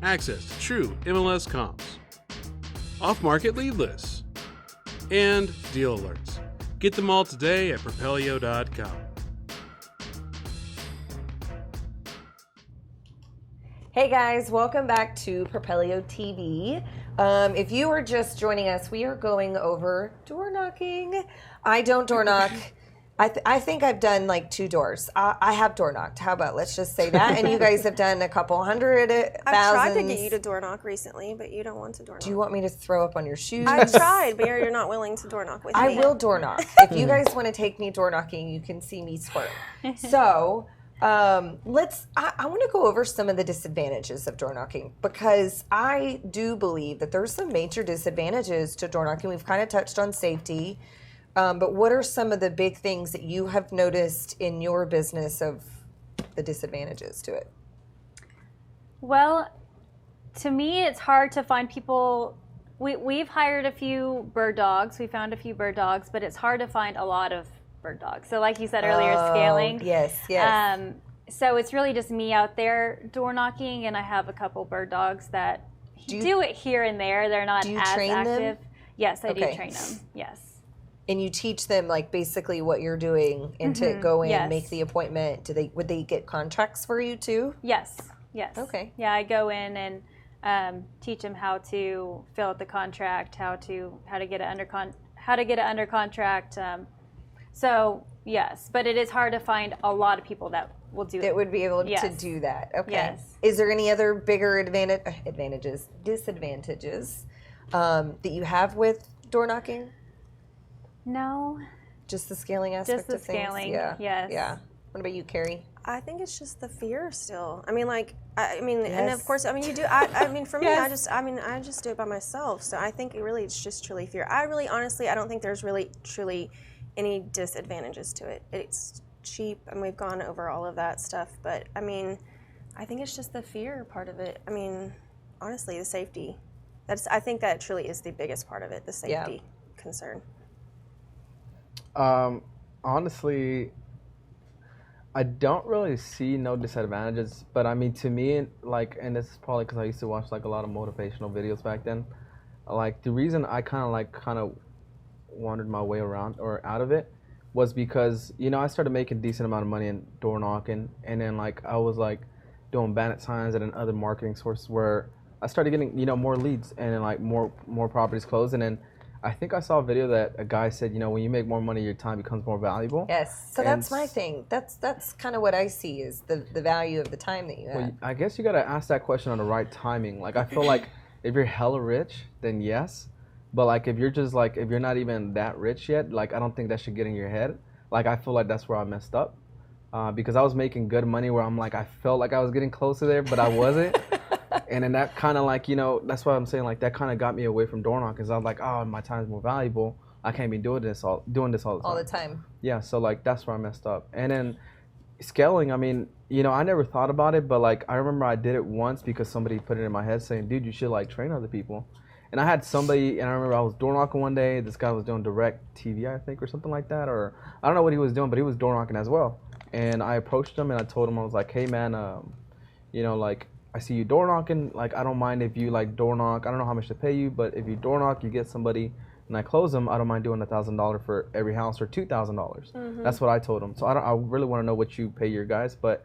access to true MLS comps, off-market lead lists, and deal alerts. Get them all today at propelio.com. Hey guys, welcome back to Propelio TV. If you are just joining us, we are going over door knocking. I don't door knock. I think I've done like 2 doors. I have door knocked. How about let's just say that? And you guys have done a couple hundred, I've tried to thousands. get you to door knock recently, but you don't want to door knock. Do you want me to throw up on your shoes? I tried, but you're not willing to door knock with me. I will door knock. If you guys want to take me door knocking, you can see me squirt. So I want to go over some of the disadvantages of door knocking because I do believe that there's some major disadvantages to door knocking. We've kind of touched on safety, but what are some of the big things that you have noticed in your business of the disadvantages to it? Well, to me, it's hard to find people. We've hired a few bird dogs. We found a few bird dogs, but it's hard to find a lot of bird dogs. So like you said earlier, scaling. Yes. So it's really just me out there door knocking, and I have a couple bird dogs that do it here and there. They're not as train them? active. Yes, I do Okay. train them. Yes. And you teach them like basically what you're doing and to go in, Yes. make the appointment. Would they get contracts for you too? Yes. Okay. Yeah, I go in and teach them how to fill out the contract, how to get it under contract. So yes, but it is hard to find a lot of people that will do That it. would be able to Yes. do that. Okay. Yes. Is there any other bigger disadvantages that you have with door knocking? No, Just the scaling aspect just the of things? scaling. Yeah. Yes. Yeah. What about you, Carrie? I think it's just the fear still. I mean, and Yes. of course, I mean, you do. I mean, for me, Yes. I just do it by myself. So I think it's just truly fear. Honestly, I don't think there's really, truly any disadvantages to it. It's cheap, and we've gone over all of that stuff. But I mean, I think it's just the fear part of it. I mean, honestly, the safety. I think that truly is the biggest part of it, the safety concern. Honestly, I don't really see no disadvantages, but I mean, to me, like, and this is probably because I used to watch like a lot of motivational videos back then. Like, the reason I kind of wandered my way around or out of it was because, you know, I started making a decent amount of money in door knocking, and then like I was like doing bandit signs and then other marketing sources where I started getting, you know, more leads and then like more properties closed. And then I think I saw a video that a guy said, you know, when you make more money, your time becomes more valuable. Yes. So that's my thing. That's kind of what I see is the value of the time that you have. Well, I guess you got to ask that question on the right timing. Like, I feel like if you're hella rich, then yes. But like, if you're just like, if you're not even that rich yet, like, I don't think that should get in your head. Like, I feel like that's where I messed up. Because I was making good money where I'm like, I felt like I was getting close to there, but I wasn't. And then that kind of like, you know, that's why I'm saying like that kind of got me away from door knocking. Because I was like, oh, my time's more valuable. I can't be doing this all the time. All the time. Yeah, so like that's where I messed up. And then scaling, I mean, you know, I never thought about it, but like I remember I did it once because somebody put it in my head saying, dude, you should like train other people. And I had somebody, and I remember I was door knocking one day. This guy was doing direct TV, I think, or something like that, or I don't know what he was doing, but he was door knocking as well. And I approached him and I told him, I was like, hey man, you know, like, I see you door knocking. Like, I don't mind if you like door knock. I don't know how much to pay you, but if you door knock, you get somebody and I close them, I don't mind doing $1,000 for every house or $2,000. That's what I told him. So I really want to know what you pay your guys, but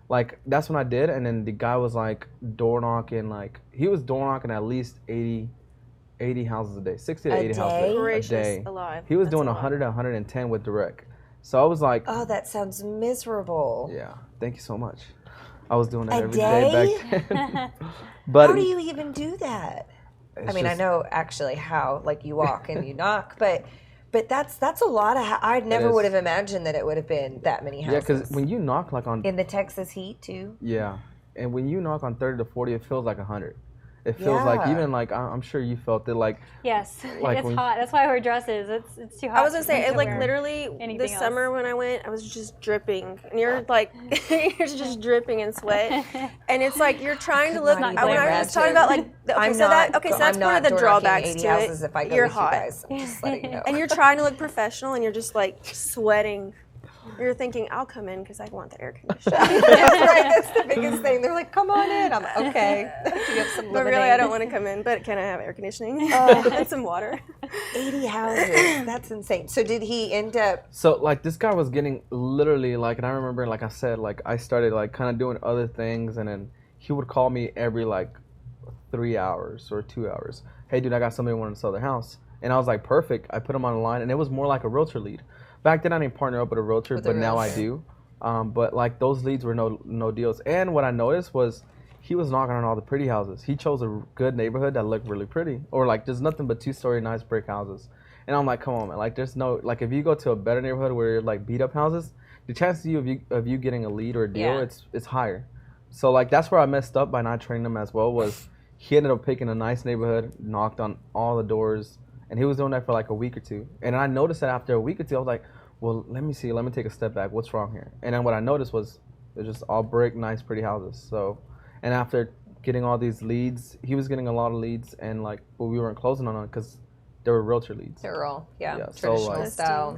like that's when I did. And then the guy was like door knocking, like he was door knocking at least 80 houses a day, 60 to 80 houses a day. Alive. He was doing 100 to 110 with direct. So I was like, oh, that sounds miserable. yeah, thank you so much. I was doing that A every day back then. But how do you even do that? I mean, I know actually how, like you walk and you knock, but that's a lot of. I never would have imagined that it would have been that many houses. Yeah, because when you knock like on in the Texas heat too. Yeah, and when you knock on 30 to 40, it feels like 100. It feels like even like I'm sure you felt it like. Yes, like it's hot. That's why I wear dresses. It's too hot. I was gonna say, like literally this summer when I went, I was just dripping, and you're like, you're just dripping in sweat, and it's like you're trying to look. When I was talking about like, so that's one of the drawbacks to it. If I go you're with hot, you guys, I'm just letting you know. And you're trying to look professional, and you're just like sweating. You're thinking, I'll come in because I want the air conditioning. That's right. That's the biggest thing. They're like, come on in. I'm like, okay. Do you have some lemonade? But really, I don't want to come in. But can I have air conditioning and some water? 80 houses. That's insane. So did he end up? So like this guy was getting literally like, and I remember like I said, like I started like kind of doing other things, and then he would call me every like 3 hours or 2 hours. Hey, dude, I got somebody wanting to sell their house, and I was like, perfect. I put him on the line, and it was more like a realtor lead. Back then, I didn't partner up with a realtor, but now I do. But like those leads were no deals. And what I noticed was he was knocking on all the pretty houses. He chose a good neighborhood that looked really pretty, or like there's nothing but 2-story nice brick houses. And I'm like, come on, man. Like there's no like if you go to a better neighborhood where you're like beat up houses, the chances of you getting a lead or a deal, it's higher. So like that's where I messed up by not training him as well. Was he ended up picking a nice neighborhood, knocked on all the doors. And he was doing that for like a week or two. And I noticed that after a week or two, I was like, well, let me take a step back. What's wrong here? And then what I noticed was it was just all brick, nice, pretty houses. So, and after getting all these leads, he was getting a lot of leads, and like, but we weren't closing on them because they were realtor leads. They were all, traditional so, like, style.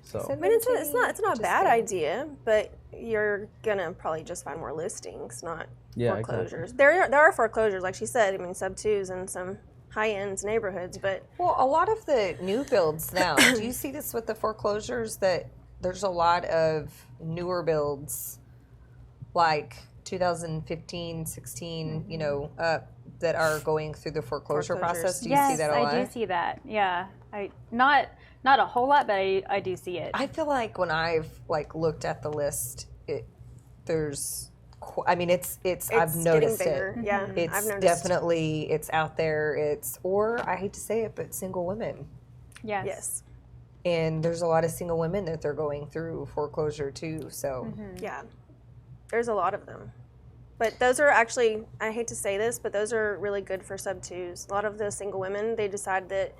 So. I mean, it's not a bad idea, but you're gonna probably just find more listings, not foreclosures. Exactly. There are foreclosures, like she said. I mean, sub-2s and some high-end neighborhoods, but well, a lot of the new builds now. Do you see this with the foreclosures that there's a lot of newer builds, like 2015, 16, you know, that are going through the foreclosure process? Do you see that a lot? Yes, I do see that. Yeah, not a whole lot, but I do see it. I feel like when I've like looked at the list, there's. I mean, it's I've noticed bigger. it. Yeah, it's I've noticed. definitely it's out there. Or I hate to say it, but single women. Yes. And there's a lot of single women that they're going through foreclosure too. So yeah, there's a lot of them. But those are actually, I hate to say this, but those are really good for sub-2s. A lot of those single women, they decide that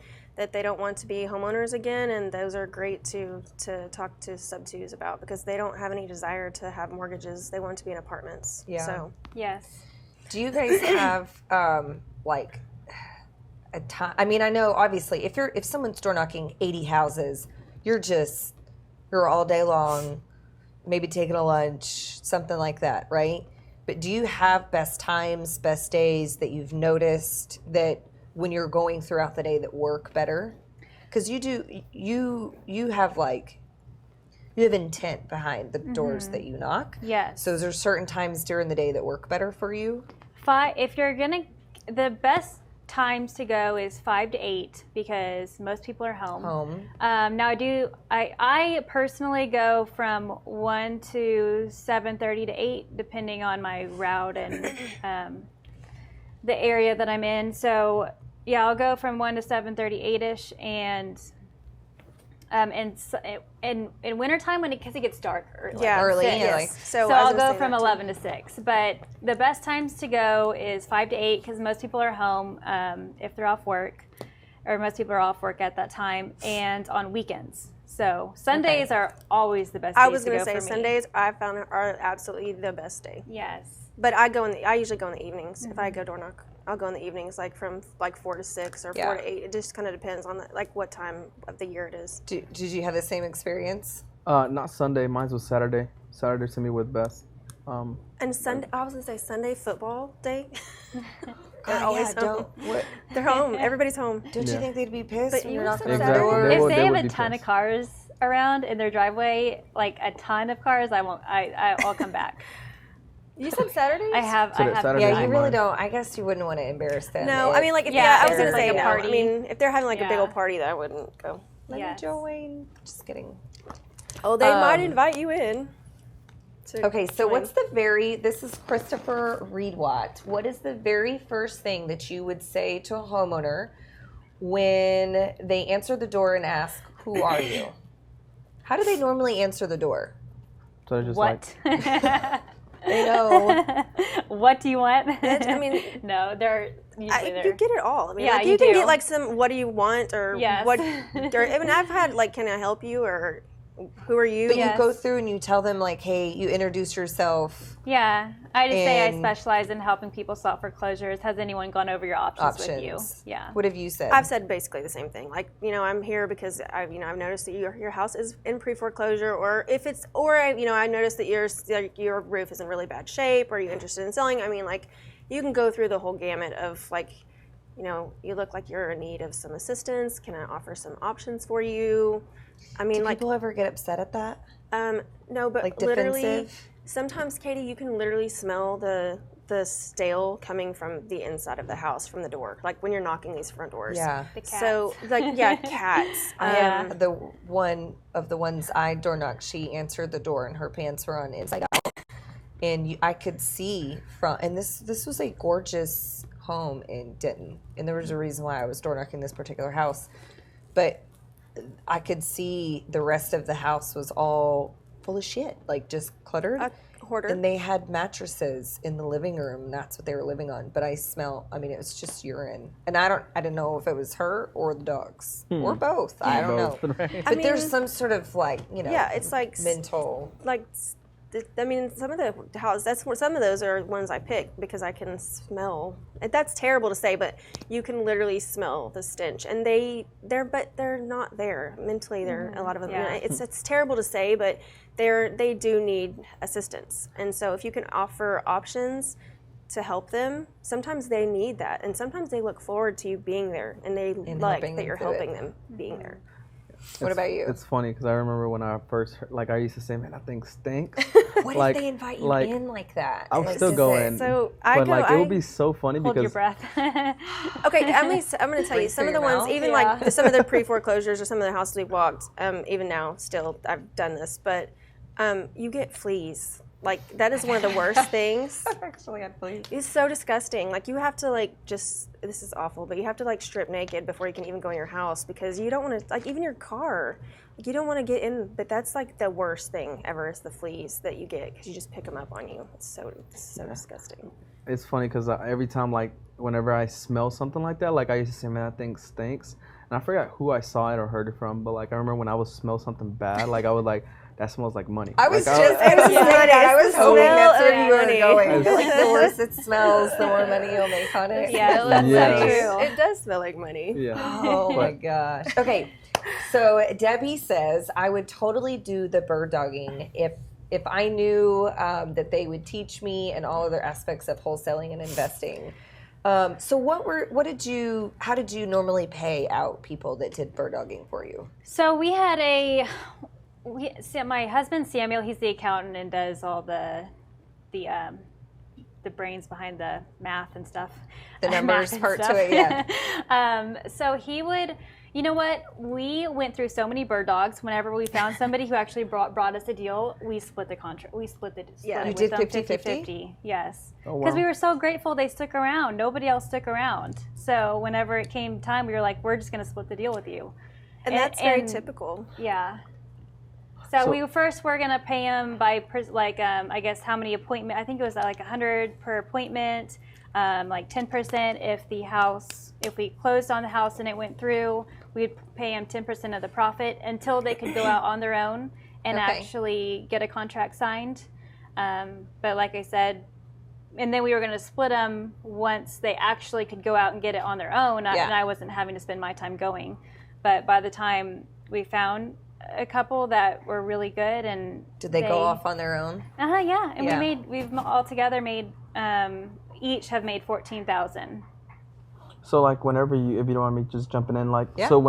they don't want to be homeowners again, and those are great to talk to sub-2s about because they don't have any desire to have mortgages. They want to be in apartments. Yeah. So. Yes. Do you guys have like a time? I mean, I know obviously if someone's door knocking 80 houses, you're you're all day long, maybe taking a lunch, something like that, right? But do you have best times, best days that you've noticed that when you're going throughout the day that work better? Because you have like, you have intent behind the doors that you knock. Yes. So is there certain times during the day that work better for you? If you're the best times to go is 5 to 8 because most people are home. Now I personally go from 1 to 7:30 to 8 depending on my route and the area that I'm in. So yeah, I'll go from 1 to 7:30, 8ish, and in wintertime because it gets dark early. Yeah, early. yes. Yeah, like, So I'll go from 11 to 6. But the best times to go is 5 to 8 because most people are home if they're off work, or most people are off work at that time, and on weekends. So Sundays are always the best days I was going going to to say Sundays I found are absolutely the best day. Yes. But I usually go in the evenings. If I go door knock, I'll go in the evenings, like from like 4 to 6 or 4 to 8. It just kind of depends on like what time of the year it is. Did you have the same experience? Not Sunday. Mine was Saturday. Saturday to me was best. And Sunday, I was going to say Sunday football day. They're God, always yeah, home. what, They're home. Everybody's home. don't you think they'd be pissed But when you you're knocking said on the Saturday. door? They If would- they they have would a be ton of pissed. cars around in their driveway, like a ton of cars, I'll come back. You said Saturdays? I have Saturday Yeah, is you really mine. don't. I guess you wouldn't want to embarrass them. No, I mean, like, if, Yeah, I was if going to it's say like a no. party. I mean, if they're having like a big Yeah. old party, then I wouldn't go. let Yes. me join. Just kidding. Oh, they might invite you in. Okay, so what's this is Christopher Reedwatt. What is the very first thing that you would say to a homeowner when they answer the door and ask, who are you? How do they normally answer the door? So it's just What? They know. What do you want? I mean, no, they're usually you get it all. I mean, Yeah, like, you you can do. get like some, what do you want, or Yes. what? Or, I mean, I've had like, can I help you, or who are you? But Yes. you go through and you tell them, like, hey, you introduce yourself. Yeah, I just say I And- specialize in helping people solve foreclosures. Has anyone gone over your options with you? Yeah. What have you said? I've said basically the same thing. Like, I'm here because I've noticed that your house is in pre-foreclosure, or if it's, or I noticed that your roof is in really bad shape. Are you interested in selling? I mean, like, you can go through the whole gamut of like, you look like you're in need of some assistance. Can I offer some options for you? I mean, do like, people ever get upset at that? no, but Like literally, defensive? sometimes, Katie, you can literally smell the stale coming from the inside of the house, from the door, like when you're knocking these front doors. Yeah. The cats. So, like, yeah, cats. I am the one of the ones I door knocked. She answered the door and her pants were on inside out, and I could see from. And this was a gorgeous home in Denton, and there was a reason why I was door knocking this particular house, but I could see the rest of the house was all full of shit, like just cluttered. A hoarder. And they had mattresses in the living room. And that's what they were living on. But it was just urine. And I didn't know if it was her or the dogs or both. I don't know. Both, right? But there's some sort of like, yeah, it's like mental. like. I mean, some of the houses. Some of those are ones I picked because I can smell. And that's terrible to say, but you can literally smell the stench, and they're not there mentally. They're a lot of them. Yeah. It's terrible to say, but they do need assistance, and so if you can offer options to help them, sometimes they need that, and sometimes they look forward to you being there, and they like helping that them you're through it. helping them being there. What about you? It's funny because I remember when I first heard, like I used to say, man, that thing stinks. What like- if they invite you like, in like that? I would Like, still is go it- in. So It would be so funny Hold your because breath. Okay, I'm going to tell you Breathe some through of the your ones, mouth? even Yeah. like some of the pre-foreclosures or some of the houses we've walked, even now, still, I've done this, but you get fleas. Like, that is one of the worst things. I've actually had fleas. It's so disgusting. Like, you have to, this is awful, but you have to, strip naked before you can even go in your house because you don't want to, even your car, you don't want to get in, but that's, the worst thing ever is the fleas that you get because you just pick them up on you. It's so disgusting. it's funny because every time, whenever I smell something like that, I used to say, man, that thing stinks. And I forgot who I saw it or heard it from, but, I remember when I would smell something bad, I would, that smells like money. I was Like, just going to say that. I was the hoping smell that's of where you were money. going. I feel like the worse it smells, the more money you'll make on it. Yes, Smell that's of Yes. money. so true. It does smell like money. Yeah. Oh my But- gosh. Okay, So Debbie says, I would totally do the bird dogging if I knew that they would teach me and all other aspects of wholesaling and investing. So how did you normally pay out people that did bird dogging for you? So my husband Samuel, he's the accountant and does all the brains behind the math and stuff. The numbers part to it, yeah. So he would, you know what? We went through so many bird dogs. Whenever we found somebody who actually brought us a deal, we split the contract. We split it. You with did them 50-50? Yes. Oh, Because wow. we were so grateful they stuck around. Nobody else stuck around. So whenever it came time, we were like, we're just going to split the deal with you. And that's very typical. Yeah. So we first were going to pay him by, I guess, how many appointment. I think it was like 100 per appointment, like 10% if we closed on the house and it went through, we'd pay him 10% of the profit until they could go out on their own and actually get a contract signed. But like I said, and then we were going to split them once they actually could go out and get it on their own, and I wasn't having to spend my time going. But by the time we found a couple that were really good, and did they go off on their own? Yeah, and we've all together made each have made $14,000. So like whenever if you don't mind me just jumping in, so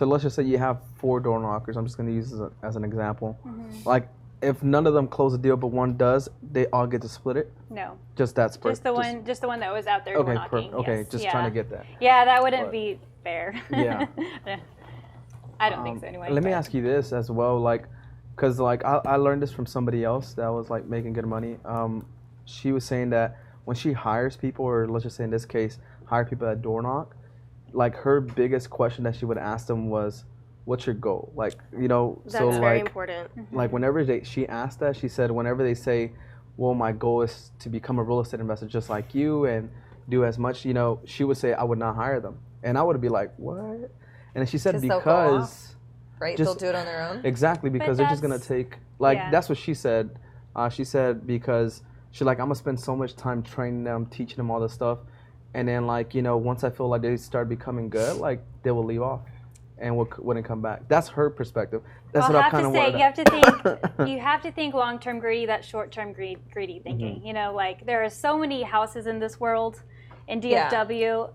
let's just say you have 4 door knockers. I'm just going to use this as an example. Mm-hmm. Like if none of them close the deal but one does, they all get to split it? No. Just that split? Just the one that was out there door knocking. Okay, just trying to get that. Yeah, that wouldn't be fair. Yeah. I don't think so anyway. Let me ask you this as well, like, because like I learned this from somebody else that was like making good money. She was saying that when she hires people, or let's just say in this case, hire people that door knock, like her biggest question that she would ask them was, what's your goal? Like, That's so very like, important. like whenever she asked that, she said whenever they say, well, my goal is to become a real estate investor just like you and do as much, she would say I would not hire them. And I would be like, what? And then she said because right, they'll do it on their own. Exactly, because they're just gonna take that's what she said. She said because she's like, I'm gonna spend so much time training them, teaching them all this stuff, and then like once I feel like they start becoming good, like they will leave off and wouldn't come back. That's her perspective. That's what I kind of wanted. You have to think long-term greedy. That's short-term greedy thinking. Mm-hmm. Like there are so many houses in this world. In DFW,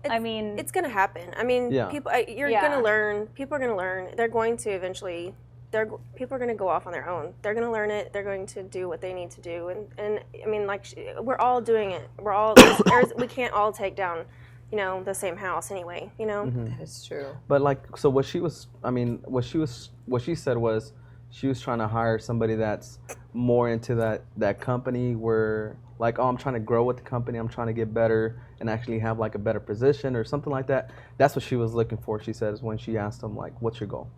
it's going to happen. I mean, people, you're going to learn. People are going to learn. They're going to eventually. People are going to go off on their own. They're going to learn it. They're going to do what they need to do. And I mean, like we're all doing it. We're all. We can't all take down, the same house anyway. Mm-hmm. That is true. But like, so what she said was, she was trying to hire somebody that's more into that company where like, oh, I'm trying to grow with the company. I'm trying to get better and actually have like a better position or something like that. That's what she was looking for. She says when she asked them like, what's your goal?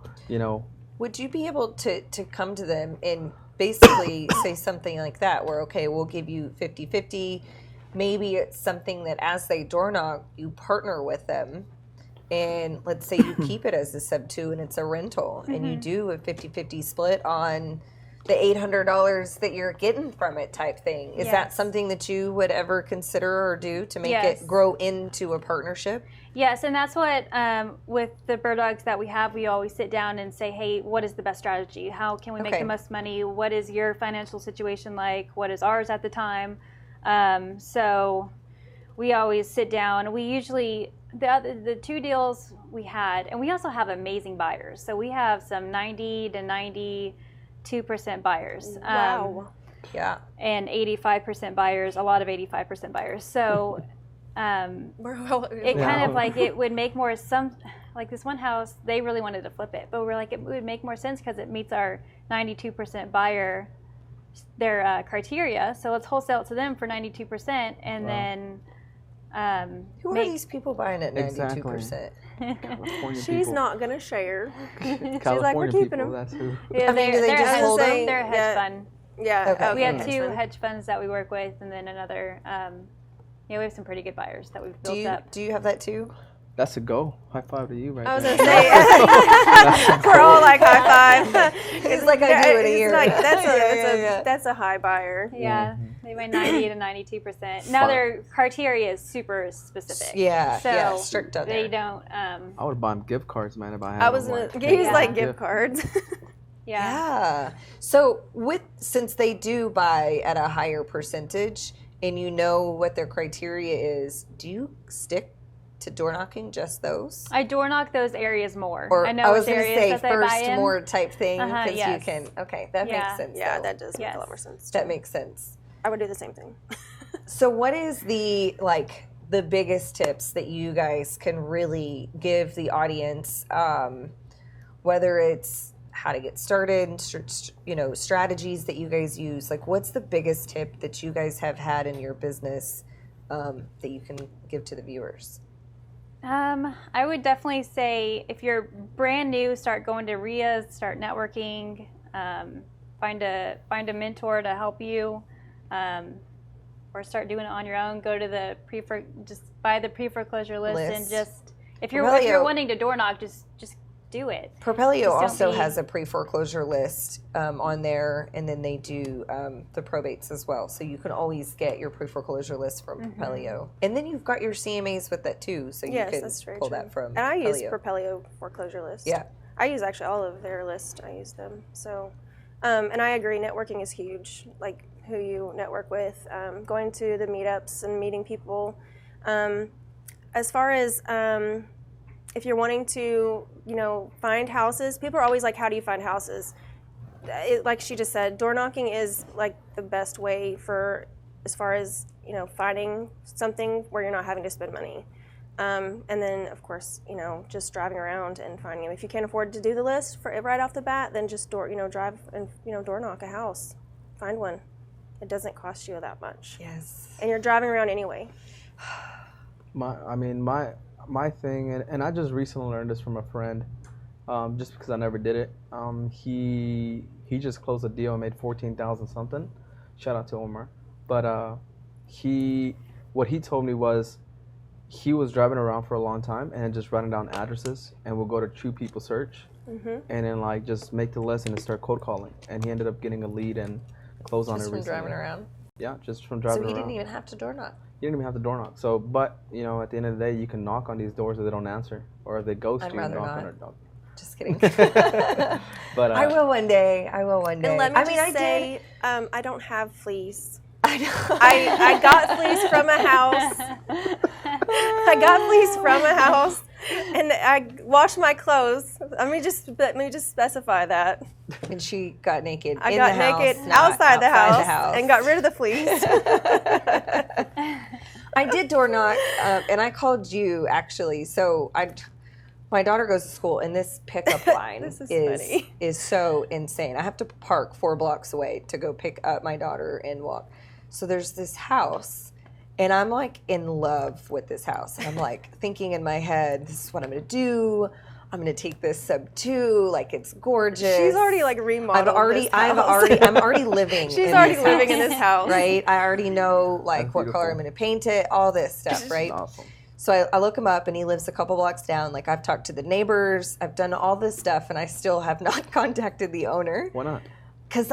Would you be able to come to them and basically say something like that where, okay, we'll give you 50-50. Maybe it's something that as they door knock, you partner with them. And let's say you keep it as a sub-2 and it's a rental. Mm-hmm. And you do a 50-50 split on the $800 that you're getting from it type thing. Is that something that you would ever consider or do to make it grow into a partnership? Yes, and that's what, with the bird dogs that we have, we always sit down and say, hey, what is the best strategy? How can we make the most money? What is your financial situation like? What is ours at the time? So we always sit down. We usually, the 2 deals we had, and we also have amazing buyers. So we have some 90 to 92% buyers. Wow. Yeah. And 85% buyers, a lot of 85% buyers. So it kind of like it would make more like this one house, they really wanted to flip it, but we're like, it would make more sense because it meets our 92% buyer, their criteria. So let's wholesale it to them for 92%, and then who are these people buying at 92%? California She's people. not gonna share. California She's like, we're keeping people, them. that's who. Yeah, I mean, do they just hold them? They're a hedge fund. Yeah. Okay. We have hedge 2 fund. hedge funds that we work with, and then another. We have some pretty good buyers that we've built up. Do you have that too? That's a go. High five to you, right? I was there. gonna say, we're all like high five. It's like I do it a year. Like, that's a high buyer. Yeah, they buy 90 to 92%. Now their criteria is super specific. Yeah, strict on they there. don't. I would buy them gift cards, man, if I had I was them. gonna use like gift cards. Yeah. So since they do buy at a higher percentage and you know what their criteria is, do you stick to door knocking just those? I door knock those areas more. Or I know I was which going to areas say that they buy first in. more type thing because Yes. you can. Okay, that makes sense. Yeah, though. that does make a lot more sense. That makes sense. I would do the same thing. So what is the biggest tips that you guys can really give the audience, whether it's how to get started, strategies that you guys use? Like, what's the biggest tip that you guys have had in your business that you can give to the viewers? I would definitely say if you're brand new, start going to RIAs, start networking, find a mentor to help you, or start doing it on your own. Go to just buy the pre-foreclosure list and just if you're wanting to door knock, just do it. Propelio also has a pre-foreclosure list on there, and then they do the probates as well. So you can always get your pre-foreclosure list from Propelio. And then you've got your CMAs with that too, so you can pull that from And I use Propelio. Propelio foreclosure list. Yeah. I use actually all of their list. I use them. So, and I agree, networking is huge. Like who you network with, going to the meetups and meeting people. As far as if you're wanting to, find houses, people are always like, how do you find houses? Like she just said, door knocking is like the best way for, as far as, finding something where you're not having to spend money. And then, of course, just driving around and finding them. If you can't afford to do the list right off the bat, then just drive and, door knock a house. Find one. It doesn't cost you that much. Yes. And you're driving around anyway. My thing, and I just recently learned this from a friend, just because I never did it. He just closed a deal and made $14,000 something. Shout out to Omar. But what he told me was he was driving around for a long time and just writing down addresses and would go to True People Search and then just make the list and then start cold calling. And he ended up getting a lead and closed on it recently. Just from driving around? Yeah, just from driving around. So he didn't even have to door knock? You didn't even have to door knock. So, but, at the end of the day, you can knock on these doors if they don't answer. Or if they ghost you, knock on their door. Just kidding. But I will one day. And let me say, I don't have fleas. I know. I got fleas from a house. I got fleas from a house, and I washed my clothes. Let me just specify that. And she got naked. I got naked outside the house and got rid of the fleas. I did door knock, and I called you actually. So my daughter goes to school, and this pickup line is so insane. I have to park 4 blocks away to go pick up my daughter and walk. So there's this house, and I'm like in love with this house. And I'm like thinking in my head, this is what I'm going to do. I'm going to take this sub 2, like it's gorgeous. She's already like remodeled this house. I'm already living. She's already living in this house. Right? I already know like what color I'm going to paint it, all this stuff, right? Awesome. So I look him up, and he lives a couple blocks down. Like I've talked to the neighbors, I've done all this stuff, and I still have not contacted the owner. Why not? Because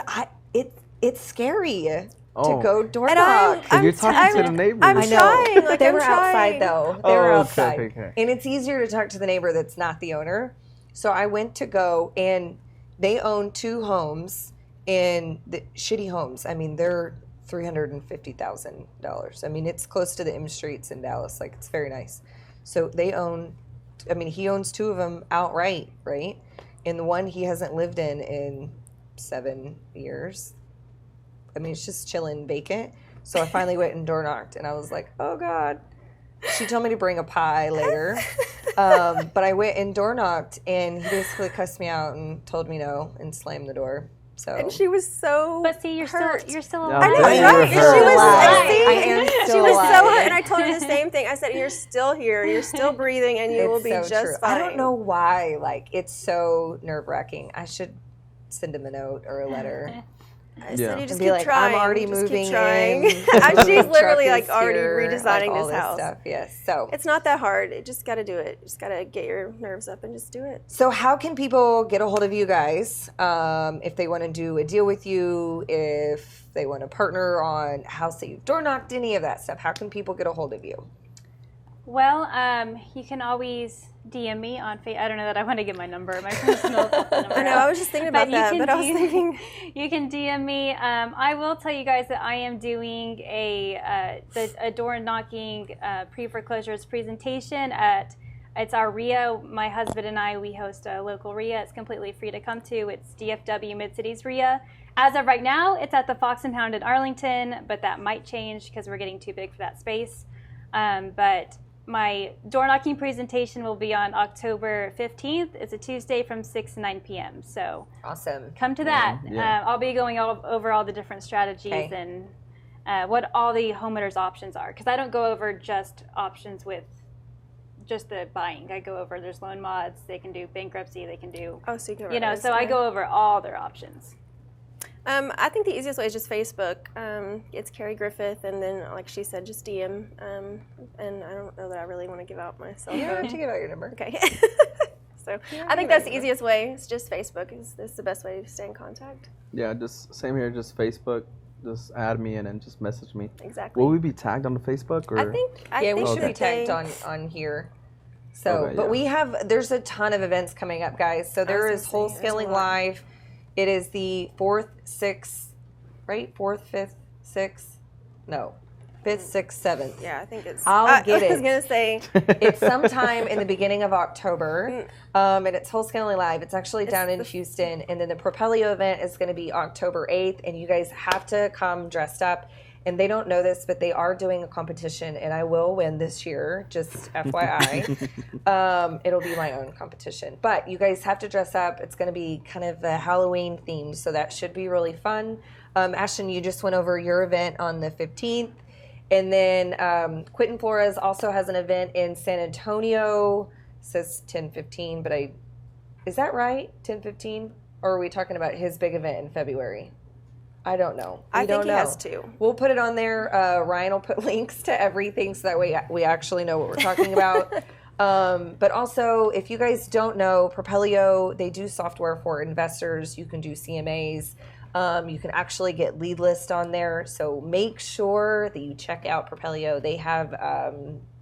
it's scary to go door And knock. You're talking to the neighbors. I'm I know. trying. Like, they I'm were outside trying. though. They were outside, okay. and it's easier to talk to the neighbor that's not the owner. So I went to go, and they own 2 homes, and the shitty homes. I mean, they're $350,000. I mean, it's close to the M Streets in Dallas. Like, it's very nice. So he owns 2 of them outright, right? And the one he hasn't lived in 7 years. I mean, it's just chilling vacant. So I finally went and door knocked, and I was like, oh God. She told me to bring a pie later. But I went and door knocked, and he basically cussed me out and told me no and slammed the door. So. And she was so But see, you're hurt. still No, I know, But right? you And were she was, hurt. see, I am she still was so alive. hurt, and I told her the same thing. I said, "You're still here. You're still breathing, and you will be so just true. fine." I don't know why. Like, it's so nerve wracking. I should send him a note or a letter. I said, you just And be keep like, trying. I'm already just moving keep trying. in. She's literally Truck like is already here, redesigning all this house. Stuff. Yes. So it's not that hard. You just got to do it. You just got to get your nerves up and just do it. So how can people get a hold of you guys if they want to do a deal with you, if they want to partner on house that you've door knocked, any of that stuff? How can people get a hold of you? Well, you can always DM me on Facebook. I don't know that I want to give my number, my personal number. I know, I was just thinking about that, but I was thinking. You can DM me. I will tell you guys that I am doing a door knocking pre-foreclosures presentation it's our RIA. My husband and I, we host a local RIA. It's completely free to come to. It's DFW Mid-Cities RIA. As of right now, it's at the Fox and Hound in Arlington, but that might change because we're getting too big for that space. But my door knocking presentation will be on October 15th. It's a Tuesday from 6 to 9 p.m. So awesome. Come to that. Yeah. I'll be going over all the different strategies and what all the homeowners' options are. Because I don't go over just options with just the buying. I go over there's loan mods. They can do bankruptcy. They can do So you can so I go over all their options. I think the easiest way is just Facebook. It's Carrie Griffith, and then, like she said, just DM. And I don't know that I really want to give out my cell phone. You don't have to give out your number. Okay. So I think that's the easiest way. It's just Facebook. Is the best way to stay in contact. Yeah, just same here. Just Facebook. Just add me in and just message me. Exactly. Will we be tagged on the Facebook? Or? I think we should be that tagged on here. So, Okay, but there's a ton of events coming up, guys. So there is Wholesaling Live. It is the 4th, 6th, right? 4th, 5th, 6th? No. 5th, 6th, 7th. Yeah, I think it's. I'll get it. I was going to say. It's sometime in the beginning of October, and it's Wholesaling Live. It's actually down in Houston, and then the Propelio event is going to be October 8th, and you guys have to come dressed up. And they don't know this, but they are doing a competition, and I will win this year, just FYI. It'll be my own competition. But you guys have to dress up. It's going to be kind of a Halloween theme, so that should be really fun. Ashton, you just went over your event on the 15th. And then Quentin Flores also has an event in San Antonio. It says 10:15, but is that right? 10:15? Or are we talking about his big event in February? I don't know. I think he has two. We'll put it on there. Ryan will put links to everything so that way we actually know what we're talking about. But also, if you guys don't know, Propelio, they do software for investors. You can do CMAs. You can actually get lead list on there. So make sure that you check out Propelio. They have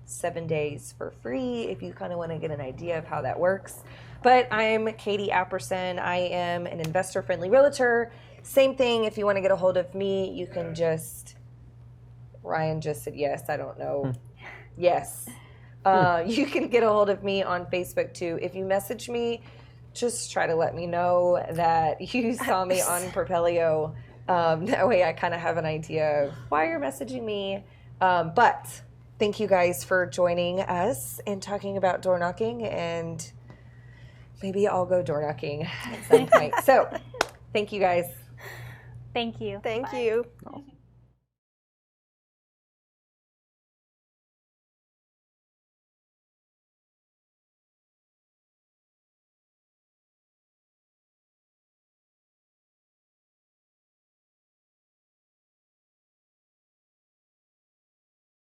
7 days for free if you kind of want to get an idea of how that works. But I'm Katie Apperson. I am an investor-friendly realtor. Same thing, if you want to get a hold of me, you can Ryan just said yes, I don't know. Yes. You can get a hold of me on Facebook too. If you message me, just try to let me know that you saw me on Propelio. That way I kind of have an idea of why you're messaging me. But thank you guys for joining us and talking about door knocking, and maybe I'll go door knocking at some point. So thank you guys. Thank you. Thank Bye. you.